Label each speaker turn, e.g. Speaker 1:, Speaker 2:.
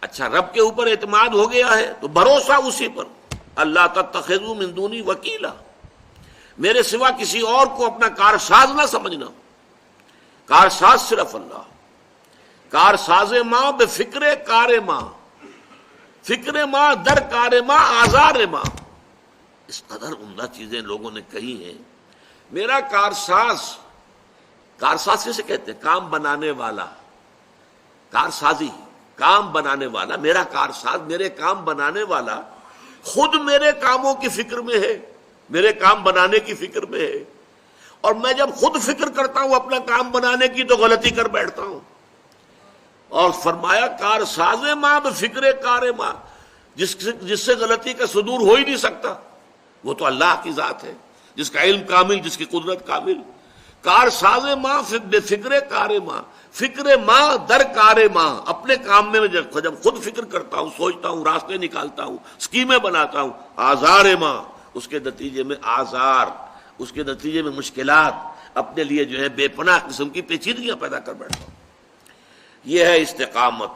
Speaker 1: اچھا رب کے اوپر اعتماد ہو گیا ہے تو بھروسہ اسی پر، اللہ تتخذوا من دونی وکیلا، میرے سوا کسی اور کو اپنا کارساز نہ سمجھنا، کارساز صرف اللہ، کارساز ماں بے فکر کار ماں، فکر ماں در کار ماں آزار ماں، اس قدر عمدہ چیزیں لوگوں نے کہی ہیں۔ میرا کارساز، کارساز کسے کہتے ہیں؟ کام بنانے والا، کارسازی، کام بنانے والا، میرا کارساز، میرے کام بنانے والا خود میرے کاموں کی فکر میں ہے، میرے کام بنانے کی فکر میں ہے، اور میں جب خود فکر کرتا ہوں اپنا کام بنانے کی تو غلطی کر بیٹھتا ہوں۔ اور فرمایا کارساز ماں بفکر کار ماں، جس سے غلطی کا صدور ہو ہی نہیں سکتا، وہ تو اللہ کی ذات ہے جس کا علم کامل، جس کی قدرت کامل۔ کارساز ماں بے فکر کار ماں، فکر ماں در کار ماں، اپنے کام میں جب خود فکر کرتا ہوں، سوچتا ہوں، راستے نکالتا ہوں، اسکیمیں بناتا ہوں، آزار ماں، اس کے نتیجے میں آزار، اس کے نتیجے میں مشکلات، اپنے لیے جو ہے بے پناہ قسم کی پیچیدگیاں پیدا کر بیٹھتا ہوں۔ یہ ہے استقامت۔